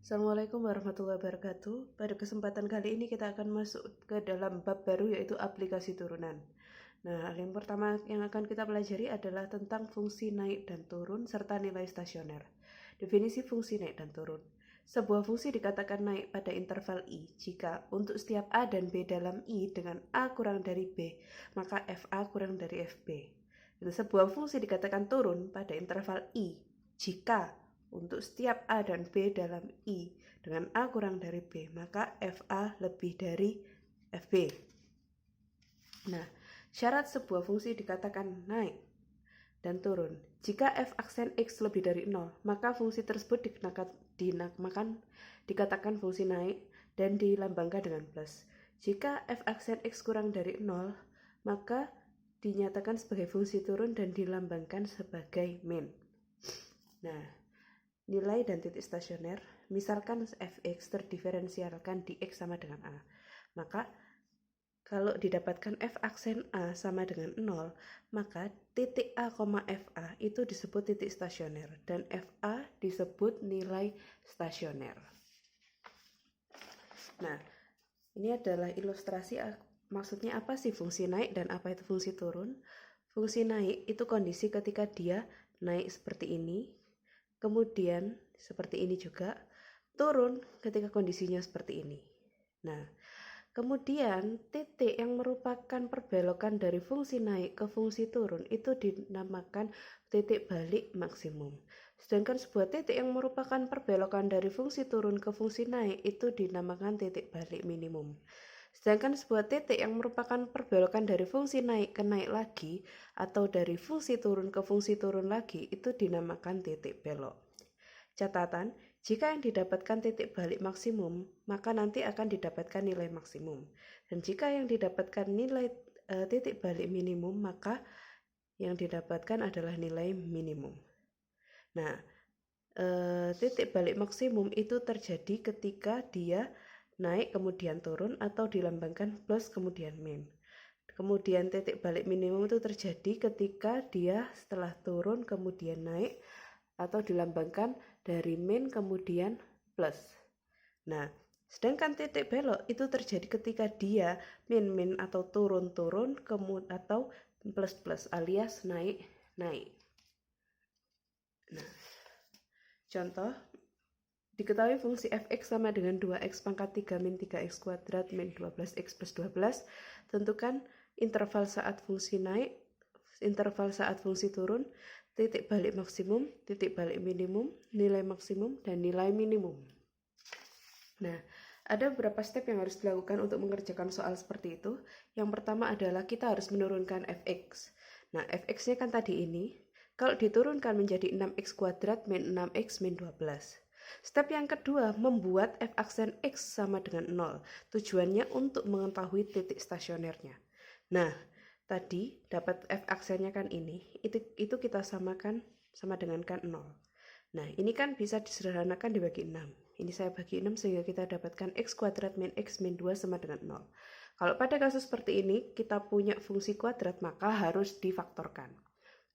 Assalamualaikum warahmatullahi wabarakatuh. Pada kesempatan kali ini kita akan masuk ke dalam bab baru yaitu aplikasi turunan. Nah, yang pertama yang akan kita pelajari adalah tentang fungsi naik dan turun serta nilai stasioner. Definisi fungsi naik dan turun. Sebuah fungsi dikatakan naik pada interval I jika untuk setiap A dan B dalam I dengan A kurang dari B, maka FA kurang dari FB. Dan sebuah fungsi dikatakan turun pada interval I jika untuk setiap A dan B dalam I dengan A kurang dari B, maka FA lebih dari FB. Nah, syarat sebuah fungsi dikatakan naik dan turun. Jika f aksen x lebih dari 0, maka fungsi tersebut dikatakan fungsi naik dan dilambangkan dengan plus. Jika f aksen x kurang dari 0, maka dinyatakan sebagai fungsi turun dan dilambangkan sebagai min. Nah, nilai dan titik stasioner, misalkan fx terdiferensialkan di x sama dengan a, maka kalau didapatkan f aksen a sama dengan 0, maka titik a, fa itu disebut titik stasioner dan fa disebut nilai stasioner. Nah, ini adalah ilustrasi maksudnya apa sih fungsi naik dan apa itu fungsi turun. Fungsi naik itu kondisi ketika dia naik seperti ini, kemudian seperti ini juga, turun ketika kondisinya seperti ini. Nah, kemudian titik yang merupakan perbelokan dari fungsi naik ke fungsi turun itu dinamakan titik balik maksimum. Sedangkan sebuah titik yang merupakan perbelokan dari fungsi turun ke fungsi naik itu dinamakan titik balik minimum. Sedangkan sebuah titik yang merupakan perbelokan dari fungsi naik ke naik lagi atau dari fungsi turun ke fungsi turun lagi itu dinamakan titik belok. Catatan, jika yang didapatkan titik balik maksimum, maka nanti akan didapatkan nilai maksimum. Dan jika yang didapatkan nilai titik balik minimum, maka yang didapatkan adalah nilai minimum. Nah, titik balik maksimum itu terjadi ketika dia naik kemudian turun atau dilambangkan plus kemudian min. Kemudian titik balik minimum itu terjadi ketika dia setelah turun kemudian naik atau dilambangkan dari min kemudian plus. Nah, sedangkan titik belok itu terjadi ketika dia min atau turun atau plus alias naik. Nah, contoh, diketahui fungsi fx sama dengan 2x pangkat 3 min 3x kuadrat min 12x plus 12. Tentukan interval saat fungsi naik, interval saat fungsi turun, titik balik maksimum, titik balik minimum, nilai maksimum, dan nilai minimum. Nah, ada beberapa step yang harus dilakukan untuk mengerjakan soal seperti itu. Yang pertama adalah kita harus menurunkan fx. Nah, fx-nya kan tadi ini. Kalau diturunkan menjadi 6x kuadrat min 6x min 12. Step yang kedua, membuat f aksen x sama dengan 0. Tujuannya untuk mengetahui titik stasionernya. Nah, tadi dapat f aksennya kan ini, itu kita samakan sama dengan kan 0. Nah, ini kan bisa disederhanakan dibagi 6. Ini saya bagi 6 sehingga kita dapatkan x kuadrat min x min 2 sama dengan 0. Kalau pada kasus seperti ini, kita punya fungsi kuadrat, maka harus difaktorkan.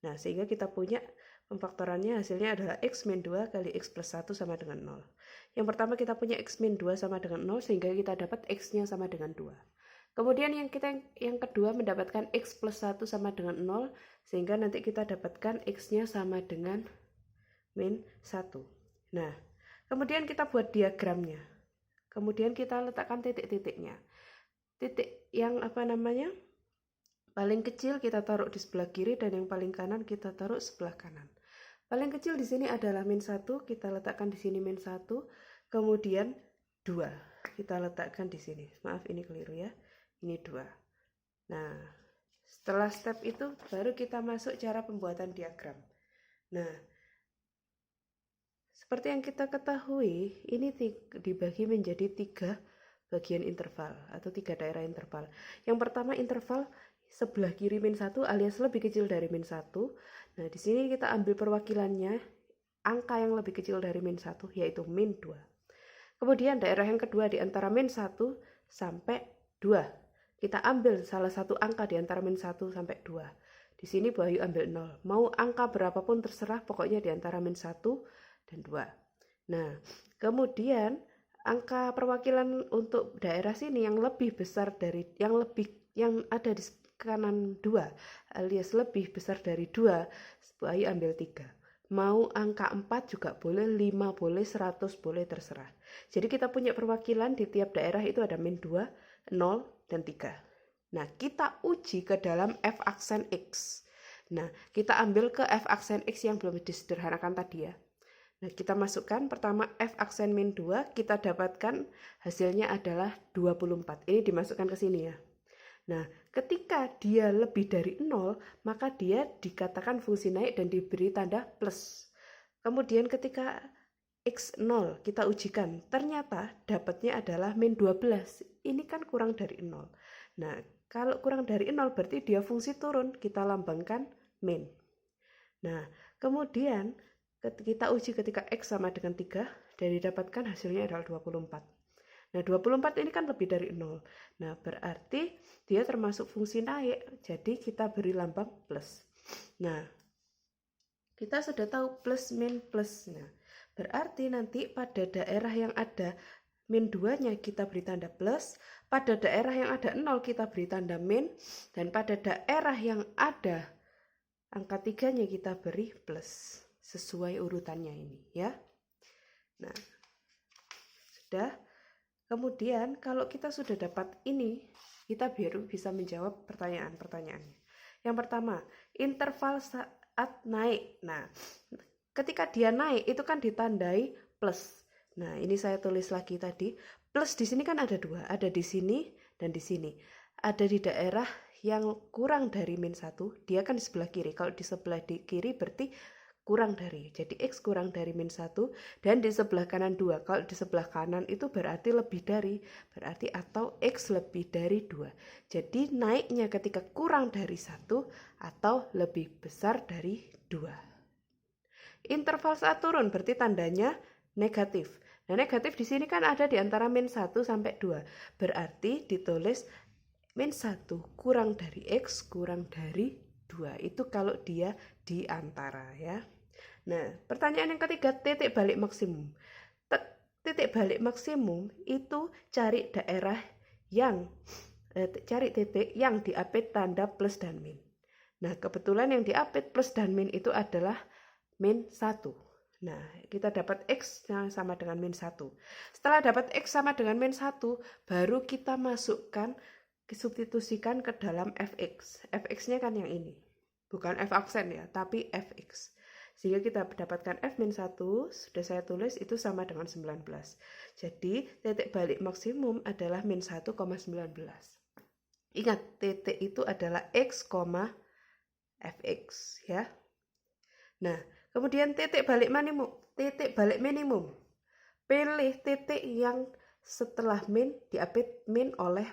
Nah, sehingga kita punya pemfaktorannya hasilnya adalah x min 2 kali x plus 1 sama dengan 0. Yang pertama kita punya x min 2 sama dengan 0 sehingga kita dapat x-nya sama dengan 2. Kemudian yang kedua mendapatkan x plus 1 sama dengan 0 sehingga nanti kita dapatkan x-nya sama dengan min 1. Nah, kemudian kita buat diagramnya. Kemudian kita letakkan titik-titiknya. Titik yang paling kecil kita taruh di sebelah kiri dan yang paling kanan kita taruh sebelah kanan. Paling kecil di sini adalah min 1, kita letakkan di sini min 1, kemudian 2 kita letakkan di sini. Maaf ini keliru ya. Ini 2. Nah, setelah step itu baru kita masuk cara pembuatan diagram. Nah, seperti yang kita ketahui, ini dibagi menjadi 3 bagian interval atau 3 daerah interval. Yang pertama interval sebelah kiri min 1 alias lebih kecil dari min 1. Nah, di sini kita ambil perwakilannya angka yang lebih kecil dari min 1 yaitu min 2. Kemudian daerah yang kedua di antara min 1 sampai 2. Kita ambil salah satu angka di antara min 1 sampai 2. Di sini Bayu ambil 0. Mau angka berapapun terserah, pokoknya di antara min 1 dan 2. Nah, kemudian angka perwakilan untuk daerah sini yang lebih besar dari yang ada di kanan 2 alias lebih besar dari 2, Ayu ambil 3. Mau angka 4 juga boleh, 5 boleh, 100 boleh, terserah. Jadi kita punya perwakilan di tiap daerah itu ada min 2, 0, dan 3. Nah, kita uji ke dalam f aksen X. Nah, kita ambil ke f aksen X yang belum disederhanakan tadi ya. Nah, kita masukkan pertama f aksen min 2, kita dapatkan hasilnya adalah 24. Ini dimasukkan ke sini ya. Nah, ketika dia lebih dari 0, maka dia dikatakan fungsi naik dan diberi tanda plus. Kemudian ketika x0 kita ujikan, ternyata dapatnya adalah min 12. Ini kan kurang dari 0. Nah, kalau kurang dari 0 berarti dia fungsi turun, kita lambangkan min. Nah, kemudian kita uji ketika X sama dengan 3 dan didapatkan hasilnya adalah 24. Nah, 24 ini kan lebih dari 0. Nah, berarti dia termasuk fungsi naik, jadi kita beri lambang plus. Nah, kita sudah tahu plus min plus. Nah, berarti nanti pada daerah yang ada min 2-nya kita beri tanda plus, pada daerah yang ada 0 kita beri tanda min, dan pada daerah yang ada angka 3-nya kita beri plus. Sesuai urutannya ini ya. Nah, sudah. Kemudian kalau kita sudah dapat ini, kita baru bisa menjawab pertanyaan-pertanyaannya. Yang pertama, interval saat naik. Nah, ketika dia naik itu kan ditandai plus. Nah, ini saya tulis lagi tadi. Plus di sini kan ada 2, ada di sini dan di sini. Ada di daerah yang kurang dari min 1, dia kan di sebelah kiri. Kalau di sebelah kiri berarti kurang dari, jadi X kurang dari min 1, dan di sebelah kanan 2. Kalau di sebelah kanan itu berarti lebih dari, berarti atau X lebih dari 2. Jadi naiknya ketika kurang dari 1 atau lebih besar dari 2. Interval saat turun berarti tandanya negatif. Nah, negatif di sini kan ada di antara min 1 sampai 2. Berarti ditulis min 1 kurang dari X kurang dari 2. Itu kalau dia di antara ya. Nah, pertanyaan yang ketiga, titik balik maksimum. Titik balik maksimum itu cari daerah yang cari titik yang diapit tanda plus dan min. Nah, kebetulan yang diapit plus dan min itu adalah min 1. Nah, kita dapat X sama dengan min 1. Setelah dapat X sama dengan min 1, baru kita masukkan, substitusikan ke dalam fx. Fx-nya kan yang ini. Bukan f aksen ya, tapi fx. Sehingga kita mendapatkan f-1, sudah saya tulis itu sama dengan 19. Jadi titik balik maksimum adalah min 1,19. Ingat, titik itu adalah x, fx ya. Nah, kemudian titik balik minimum. Pilih titik yang setelah min diapit min oleh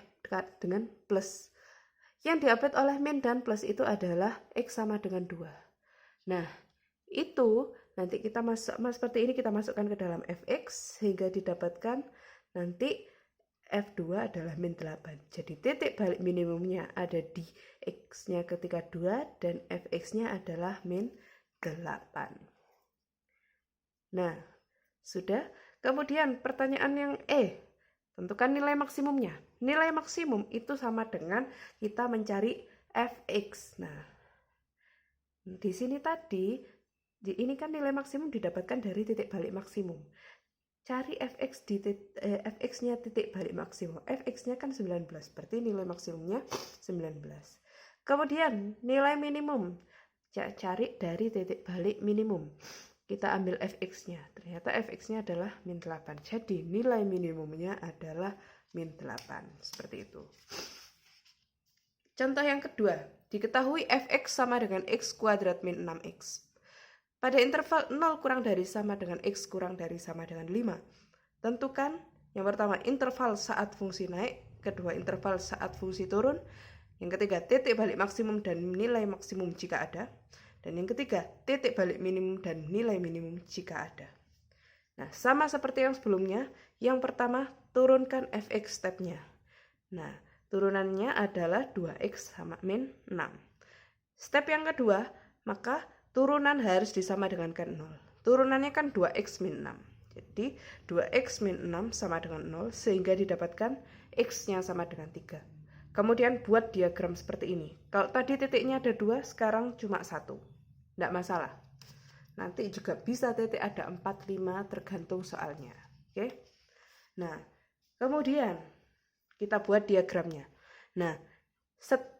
dengan plus. Yang diapit oleh min dan plus itu adalah x sama dengan 2. Nah, itu nanti kita seperti ini kita masukkan ke dalam fx sehingga didapatkan nanti f2 adalah min 8. Jadi titik balik minimumnya ada di x-nya ketika 2 dan fx-nya adalah min 8. Nah, sudah. Kemudian pertanyaan yang tentukan nilai maksimumnya. Nilai maksimum itu sama dengan kita mencari fx. Nah, di sini tadi, ini kan nilai maksimum didapatkan dari titik balik maksimum. Cari fx fx-nya titik balik maksimum. Fx-nya kan 19, berarti nilai maksimumnya 19. Kemudian nilai minimum, cari dari titik balik minimum. Kita ambil fx-nya. Ternyata fx-nya adalah min 8. Jadi nilai minimumnya adalah min 8. Seperti itu. Contoh yang kedua, diketahui fx sama dengan x kuadrat min 6x. Pada interval 0 kurang dari sama dengan x kurang dari sama dengan 5. Tentukan yang pertama interval saat fungsi naik, kedua interval saat fungsi turun, yang ketiga titik balik maksimum dan nilai maksimum jika ada, dan yang ketiga titik balik minimum dan nilai minimum jika ada. Nah, sama seperti yang sebelumnya, yang pertama turunkan fx stepnya. Nah, turunannya adalah 2x sama min 6. Step yang kedua, maka turunan harus disama dengan 0. Turunannya kan 2x min 6. Jadi 2x min 6 sama dengan 0 sehingga didapatkan x-nya sama dengan 3. Kemudian buat diagram seperti ini. Kalau tadi titiknya ada 2, sekarang cuma 1. Tidak masalah. Nanti juga bisa titik ada 4, 5 tergantung soalnya. Oke. Nah, kemudian kita buat diagramnya. Nah,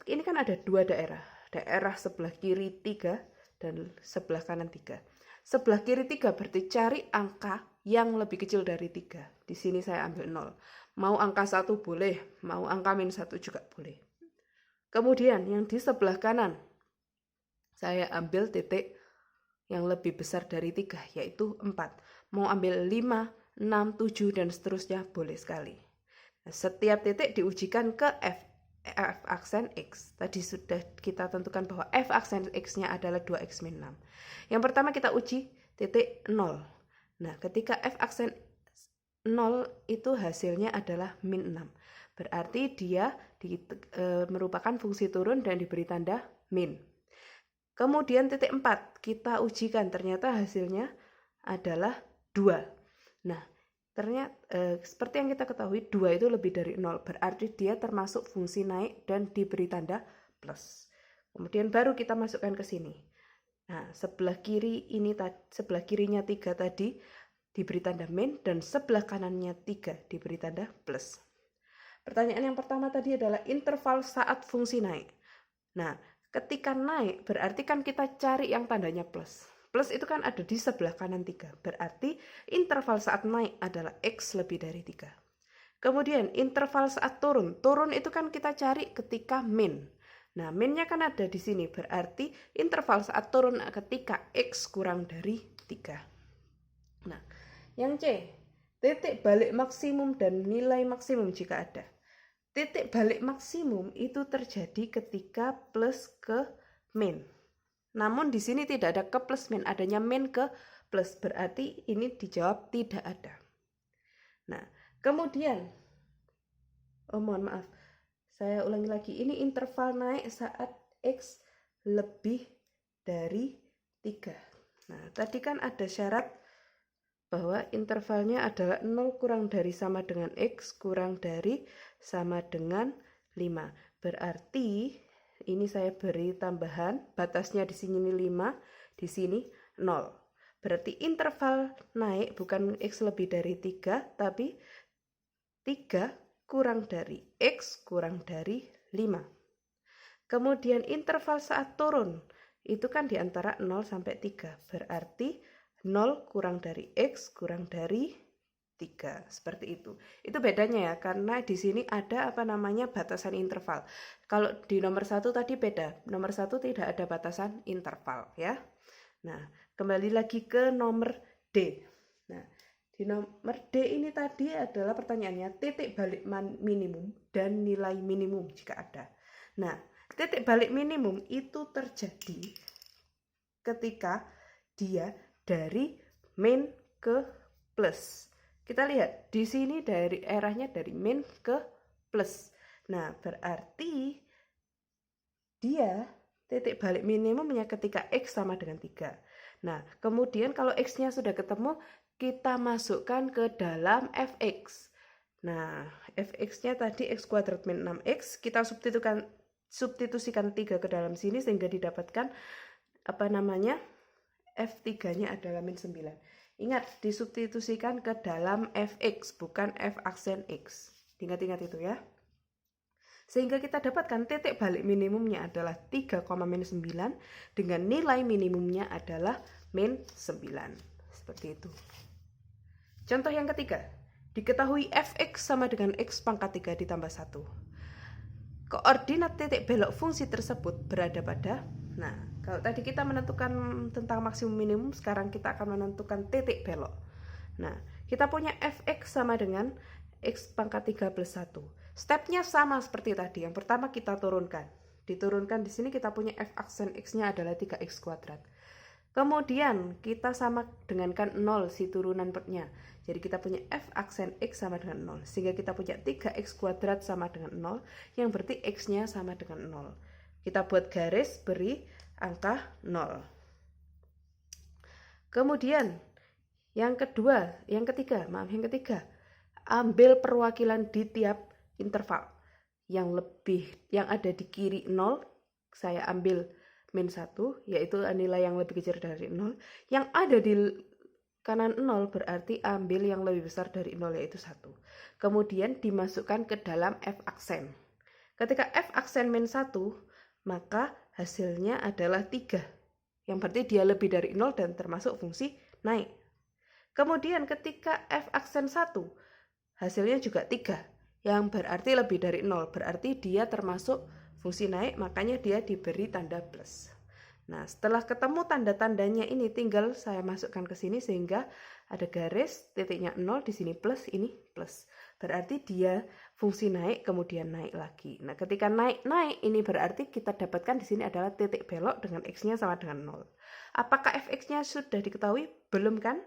ini kan ada 2 daerah. Daerah sebelah kiri 3 dan sebelah kanan 3. Sebelah kiri 3 berarti cari angka yang lebih kecil dari 3. Di sini saya ambil 0. Mau angka 1 boleh, mau angka min 1 juga boleh. Kemudian yang di sebelah kanan, saya ambil titik yang lebih besar dari 3, yaitu 4. Mau ambil 5, 6, 7, dan seterusnya boleh sekali. Nah, setiap titik diujikan ke f aksen x. Tadi sudah kita tentukan bahwa f aksen x-nya adalah 2x min 6. Yang pertama kita uji titik 0. Nah, ketika f aksen 0 itu hasilnya adalah min 6. Berarti dia merupakan fungsi turun dan diberi tanda min. Kemudian titik 4 kita ujikan, ternyata hasilnya adalah 2. Nah, ternyata seperti yang kita ketahui 2 itu lebih dari 0, berarti dia termasuk fungsi naik dan diberi tanda plus. Kemudian baru kita masukkan ke sini. Nah, sebelah kirinya 3 tadi diberi tanda min dan sebelah kanannya 3 diberi tanda plus. Pertanyaan yang pertama tadi adalah interval saat fungsi naik. Nah, ketika naik berarti kan kita cari yang tandanya plus. Plus itu kan ada di sebelah kanan 3. Berarti interval saat naik adalah X lebih dari 3. Kemudian interval saat turun. Turun itu kan kita cari ketika min. Nah, minnya kan ada di sini. Berarti interval saat turun ketika X kurang dari 3. Nah, yang C. Titik balik maksimum dan nilai maksimum jika ada. Titik balik maksimum itu terjadi ketika plus ke min. Namun di sini tidak ada ke plus min, adanya min ke plus, berarti ini dijawab tidak ada. Nah, kemudian, mohon maaf, saya ulangi lagi, ini interval naik saat X lebih dari 3. Nah, tadi kan ada syarat bahwa intervalnya adalah 0 kurang dari sama dengan X kurang dari sama dengan 5. Berarti ini saya beri tambahan, batasnya di sini 5, di sini 0. Berarti interval naik bukan X lebih dari 3, tapi 3 kurang dari X kurang dari 5. Kemudian interval saat turun, itu kan di antara 0 sampai 3. Berarti 0 kurang dari X kurang dari 3, seperti itu. Itu bedanya ya, karena di sini ada batasan interval. Kalau di nomor 1 tadi beda, nomor 1 tidak ada batasan interval ya. Nah, kembali lagi ke nomor D. Nah, di nomor D ini tadi adalah pertanyaannya titik balik minimum dan nilai minimum jika ada. Nah, titik balik minimum itu terjadi ketika dia dari min ke plus. Kita lihat di sini dari arahnya dari min ke plus. Nah, berarti dia titik balik minimumnya ketika X sama dengan 3. Nah, kemudian kalau X-nya sudah ketemu, kita masukkan ke dalam Fx. Nah, Fx-nya tadi X kuadrat min 6X, kita substitusikan 3 ke dalam sini sehingga didapatkan F3-nya adalah min 9. Ingat, disubstitusikan ke dalam Fx, bukan F aksen X. Ingat-ingat itu ya. Sehingga kita dapatkan titik balik minimumnya adalah 3,-9 dengan nilai minimumnya adalah min 9. Seperti itu. Contoh yang ketiga, diketahui Fx sama dengan X pangkat 3 ditambah 1. Koordinat titik belok fungsi tersebut berada pada, nah, kalau tadi kita menentukan tentang maksimum minimum, sekarang kita akan menentukan titik belok. Nah, kita punya Fx sama dengan X pangkat 3 plus 1. Stepnya sama seperti tadi. Yang pertama kita turunkan. Diturunkan di sini kita punya F aksen X-nya adalah 3X kuadrat. Kemudian kita sama dengankan 0 si turunannya. Jadi kita punya F aksen X sama dengan 0. Sehingga kita punya 3X kuadrat sama dengan 0. Yang berarti X-nya sama dengan 0. Kita buat garis beri angka 0. Kemudian Yang ketiga, ambil perwakilan di tiap interval. Yang ada di kiri 0, saya ambil min 1, yaitu nilai yang lebih kecil dari 0. Yang ada di kanan 0 berarti ambil yang lebih besar dari 0, yaitu 1. Kemudian dimasukkan ke dalam f aksen. Ketika f aksen min 1, maka hasilnya adalah 3. Yang berarti dia lebih dari 0 dan termasuk fungsi naik. Kemudian ketika f aksen 1, hasilnya juga 3. Yang berarti lebih dari 0. Berarti dia termasuk fungsi naik, makanya dia diberi tanda plus. Nah, setelah ketemu tanda-tandanya ini, tinggal saya masukkan ke sini sehingga ada garis, titiknya 0, di sini plus, ini plus. Berarti dia fungsi naik, kemudian naik lagi. Nah, ketika naik-naik, ini berarti kita dapatkan di sini adalah titik belok dengan x-nya sama dengan 0. Apakah fx-nya sudah diketahui? Belum kan?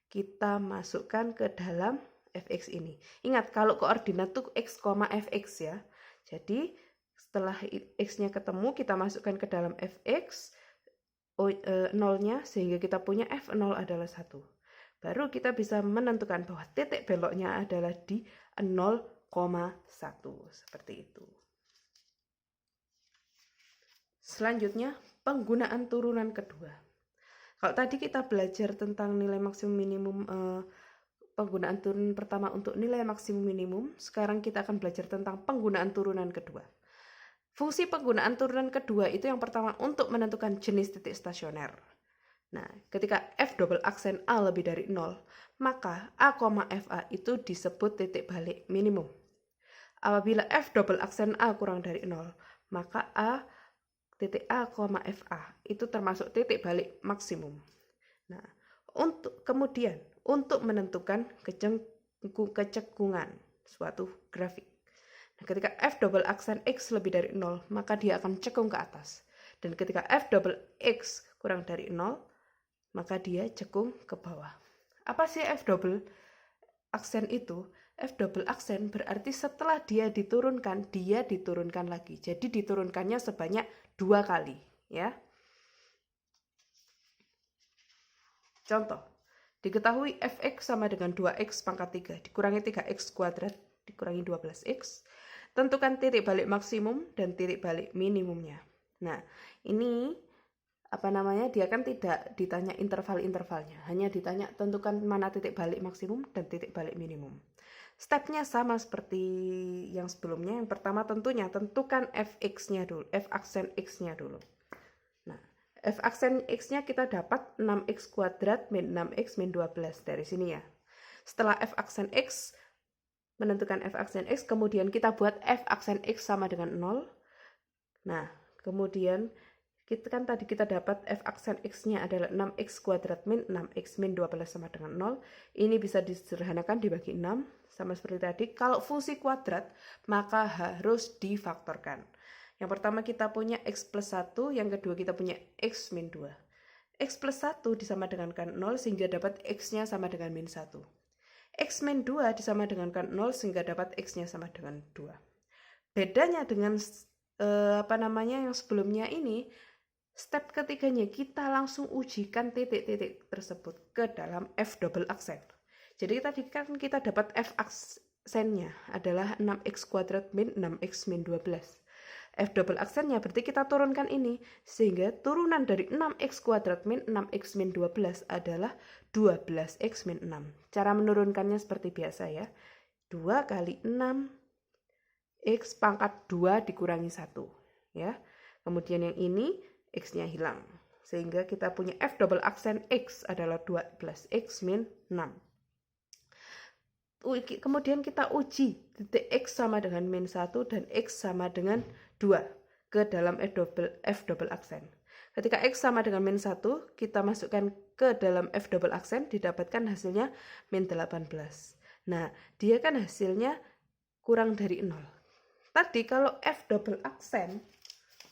Kita masukkan ke dalam fx ini. Ingat, kalau koordinat itu x, fx ya. Jadi, setelah x-nya ketemu, kita masukkan ke dalam fx, 0-nya, sehingga kita punya f0 adalah 1. Baru kita bisa menentukan bahwa titik beloknya adalah di 0,1. Seperti itu. Selanjutnya, penggunaan turunan kedua. Kalau tadi kita belajar tentang nilai maksimum minimum, penggunaan turunan pertama untuk nilai maksimum minimum, sekarang kita akan belajar tentang penggunaan turunan kedua. Fungsi penggunaan turunan kedua itu yang pertama untuk menentukan jenis titik stasioner. Nah, ketika f double aksen A lebih dari 0, maka A, FA itu disebut titik balik minimum. Apabila f double aksen A kurang dari 0, maka titik A, FA itu termasuk titik balik maksimum. Nah, kemudian untuk menentukan kecekungan suatu grafik. Nah, ketika f double aksen x lebih dari 0, maka dia akan cekung ke atas. Dan ketika f double x kurang dari 0, maka dia cekung ke bawah. Apa sih f double aksen itu? F double aksen berarti setelah dia diturunkan lagi. Jadi diturunkannya sebanyak 2 kali, ya. Contoh, diketahui fx sama dengan 2x pangkat 3 dikurangi 3x kuadrat dikurangi 12x. Tentukan titik balik maksimum dan titik balik minimumnya. Nah, ini dia kan tidak ditanya interval-intervalnya, hanya ditanya tentukan mana titik balik maksimum dan titik balik minimum. Stepnya sama seperti yang sebelumnya. Yang pertama tentunya tentukan fx-nya dulu, f aksen x-nya dulu. Nah, f aksen x-nya kita dapat 6x kuadrat min 6x min 12 dari sini ya. Setelah f aksen x, menentukan f aksen x, kemudian kita buat f aksen x sama dengan 0. Nah, kemudian tadi kita dapat f aksen x-nya adalah 6x kuadrat min 6x min 12 sama dengan 0. Ini bisa disederhanakan dibagi 6, sama seperti tadi. Kalau fungsi kuadrat, maka harus difaktorkan. Yang pertama kita punya x plus 1, yang kedua kita punya x min 2. X plus 1 disama dengankan 0 sehingga dapat x-nya sama dengan min 1. X min 2 disama dengankan 0 sehingga dapat x-nya sama dengan 2. Bedanya dengan yang sebelumnya ini, step ketiganya kita langsung ujikan titik-titik tersebut ke dalam f double aksen. Jadi tadi kan kita dapat f aksennya adalah 6x kuadrat min 6x min 12. F double aksennya berarti kita turunkan ini, sehingga turunan dari 6x kuadrat min 6x min 12 adalah 12x min 6. Cara menurunkannya seperti biasa ya. 2 kali 6x pangkat 2 dikurangi 1. Ya. Kemudian yang ini x-nya hilang. Sehingga kita punya f double aksen x adalah 12x min 6. Kemudian kita uji titik x sama dengan min 1 dan x sama dengan 2 ke dalam f double aksen. Ketika x sama dengan min 1, kita masukkan ke dalam f double aksen, didapatkan hasilnya min 18. Nah, dia kan hasilnya kurang dari 0. Tadi kalau f double aksen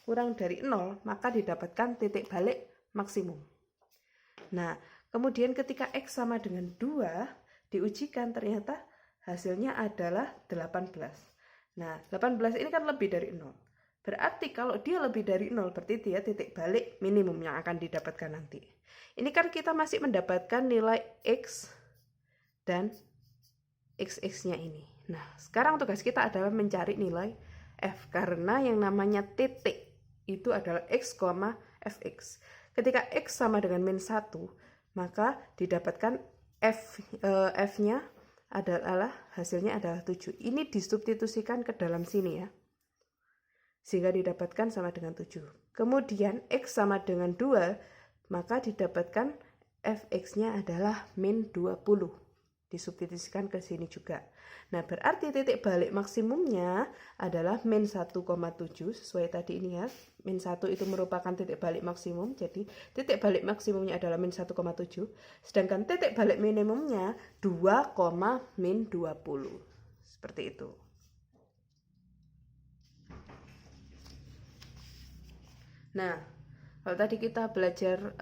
kurang dari 0, maka didapatkan titik balik maksimum. Nah, kemudian ketika x sama dengan 2, diujikan ternyata hasilnya adalah 18. Nah, 18 ini kan lebih dari 0. Berarti kalau dia lebih dari 0, berarti dia titik balik minimum yang akan didapatkan nanti. Ini kan kita masih mendapatkan nilai X dan XX-nya ini. Nah, sekarang tugas kita adalah mencari nilai F, karena yang namanya titik itu adalah X, Fx. Ketika X sama dengan min 1, maka didapatkan F-nya adalah, hasilnya adalah 7. Ini disubstitusikan ke dalam sini ya, sehingga didapatkan sama dengan 7. Kemudian X sama dengan 2, maka didapatkan Fx-nya adalah min 20. Disubstitusikan ke sini juga. Nah, berarti titik balik maksimumnya adalah min 1,7 sesuai tadi ini ya. Min 1 itu merupakan titik balik maksimum, jadi titik balik maksimumnya adalah min 1,7, sedangkan titik balik minimumnya 2, min 20. Seperti itu. Nah, kalau tadi kita belajar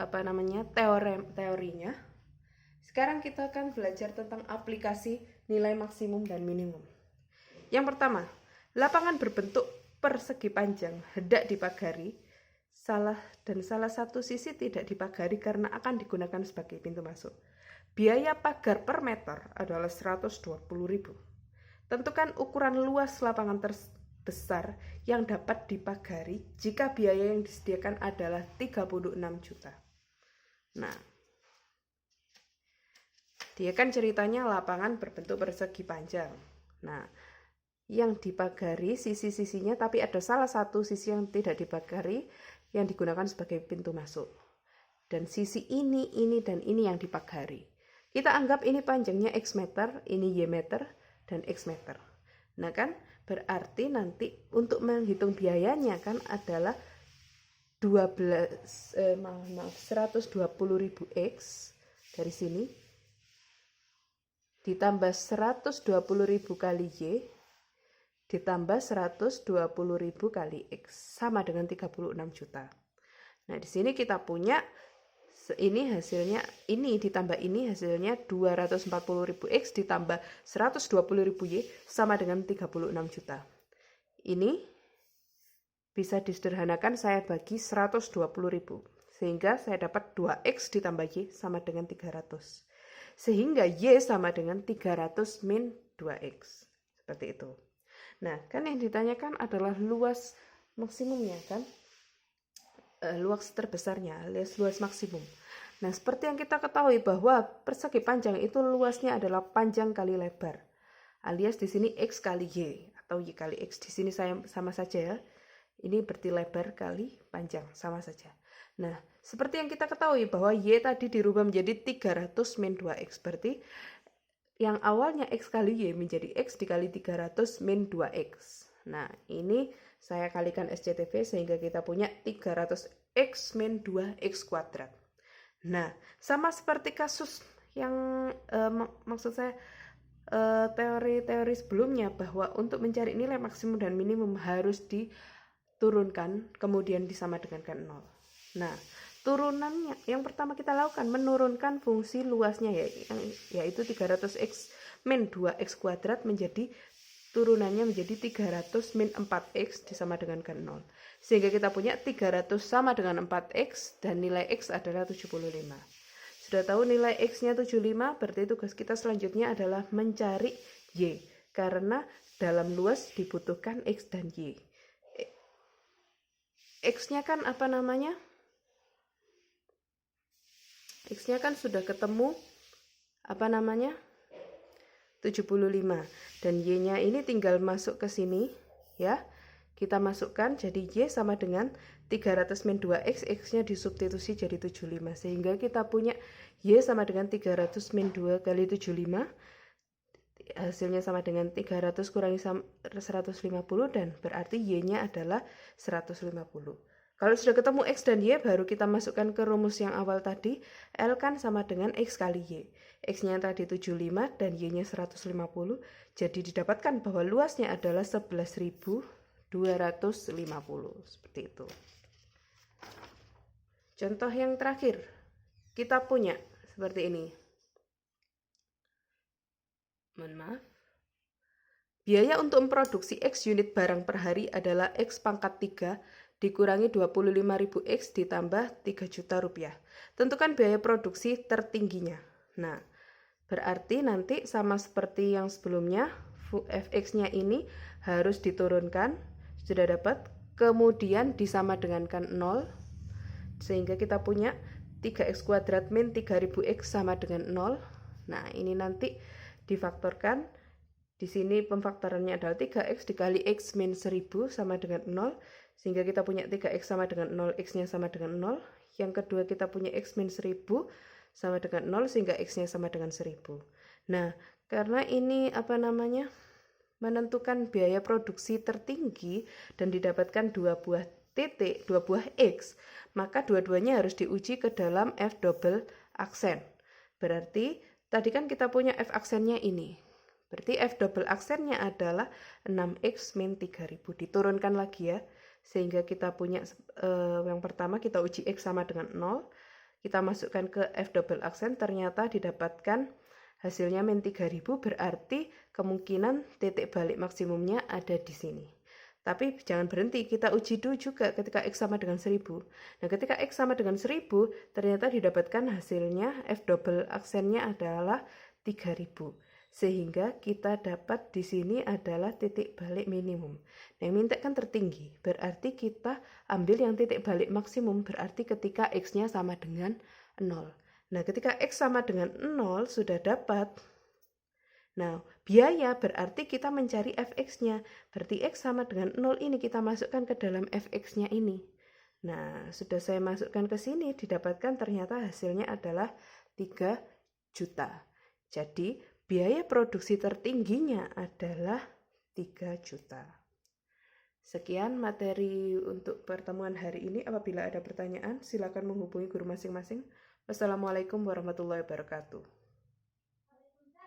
teorinya, sekarang kita akan belajar tentang aplikasi nilai maksimum dan minimum. Yang pertama, lapangan berbentuk persegi panjang hendak dipagari, salah satu sisi tidak dipagari karena akan digunakan sebagai pintu masuk. Biaya pagar per meter adalah 120.000. Tentukan ukuran luas lapangan terbesar yang dapat dipagari jika biaya yang disediakan adalah 36 juta. Nah, dia kan ceritanya lapangan berbentuk persegi panjang. Nah, yang dipagari sisi-sisinya, tapi ada salah satu sisi yang tidak dipagari yang digunakan sebagai pintu masuk. Dan sisi ini, dan ini yang dipagari. Kita anggap ini panjangnya X meter, ini Y meter, dan X meter. Nah kan, berarti nanti untuk menghitung biayanya kan adalah 120.000 X dari sini ditambah 120.000 kali Y ditambah 120.000 kali X sama dengan 36 juta. Nah, di sini kita punya ini hasilnya, ini ditambah ini hasilnya 240.000 X ditambah 120.000 Y sama dengan 36 juta. Ini bisa disederhanakan, saya bagi 120.000 sehingga saya dapat 2X ditambah Y sama dengan 300. Sehingga Y sama dengan 300 min 2X. Seperti itu. Nah, kan yang ditanyakan adalah luas maksimumnya kan? Luas terbesarnya alias luas maksimum. Nah, seperti yang kita ketahui bahwa persegi panjang itu luasnya adalah panjang kali lebar. Alias di sini X kali Y atau Y kali X. Di sini saya sama saja ya. Ini berarti lebar kali panjang, sama saja. Nah, seperti yang kita ketahui bahwa Y tadi dirubah menjadi 300 min 2X. Berarti yang awalnya X kali Y menjadi X dikali 300 min 2X. Nah, ini saya kalikan SCTV sehingga kita punya 300X min 2X kuadrat. Nah, sama seperti kasus yang maksud saya teori-teori sebelumnya bahwa untuk mencari nilai maksimum dan minimum harus diturunkan kemudian disamadengankan 0. Nah, turunannya yang pertama kita lakukan menurunkan fungsi luasnya yaitu 300x min 2x kuadrat menjadi turunannya menjadi 300 min 4x disamadengankan 0. Sehingga kita punya 300 sama dengan 4x dan nilai x adalah 75. Sudah tahu nilai x-nya 75, berarti tugas kita selanjutnya adalah mencari y. Karena dalam luas dibutuhkan x dan y. X-nya kan apa namanya? X-nya kan sudah ketemu apa namanya? 75 dan Y-nya ini tinggal masuk ke sini ya. Kita masukkan jadi Y sama dengan 300 min 2X, X-nya disubstitusi jadi 75 sehingga kita punya Y sama dengan 300 min 2 kali 75 hasilnya sama dengan 300 kurangi 150 dan berarti Y-nya adalah 150. Kalau sudah ketemu X dan Y, baru kita masukkan ke rumus yang awal tadi. L kan sama dengan X kali Y. X-nya tadi 75 dan Y-nya 150. Jadi didapatkan bahwa luasnya adalah 11.250. Seperti itu. Contoh yang terakhir. Kita punya seperti ini. Mohon maaf. Biaya untuk memproduksi X unit barang per hari adalah X pangkat 3 dikurangi 25.000 X ditambah 3 juta rupiah. Tentukan biaya produksi tertingginya. Nah, berarti nanti sama seperti yang sebelumnya, fx-nya ini harus diturunkan, sudah dapat, kemudian disama dengankan 0, sehingga kita punya 3x kuadrat min 3000x sama dengan 0. Nah, ini nanti difaktorkan. Di sini pemfaktorannya adalah 3x dikali x min 1000 sama dengan 0. Sehingga kita punya 3x sama dengan 0, x-nya sama dengan 0. Yang kedua kita punya x min 1000 sama dengan 0, sehingga x-nya sama dengan 1000. Nah, karena ini menentukan biaya produksi tertinggi dan didapatkan dua buah titik, dua buah X, maka dua-duanya harus diuji ke dalam F double aksen. Berarti tadi kan kita punya F aksennya ini. Berarti F double aksennya adalah 6X min 3000. Diturunkan lagi ya. Sehingga kita punya yang pertama kita uji X sama dengan 0. Kita masukkan ke F double aksen, ternyata didapatkan hasilnya min 3000, berarti kemungkinan titik balik maksimumnya ada di sini. Tapi jangan berhenti, kita uji dulu juga ketika X sama dengan 1000. Nah, ketika X sama dengan 1000, ternyata didapatkan hasilnya F double aksennya adalah 3000. Sehingga kita dapat di sini adalah titik balik minimum. Nah, yang minta kan tertinggi, berarti kita ambil yang titik balik maksimum, berarti ketika X-nya sama dengan 0. Nah, ketika X sama dengan 0 sudah dapat. Nah, biaya berarti kita mencari fx-nya. Berarti X sama dengan 0 ini kita masukkan ke dalam fx-nya ini. Nah, sudah saya masukkan ke sini, didapatkan ternyata hasilnya adalah 3 juta. Jadi, biaya produksi tertingginya adalah 3 juta. Sekian materi untuk pertemuan hari ini. Apabila ada pertanyaan, silakan menghubungi guru masing-masing. Wassalamualaikum warahmatullahi wabarakatuh.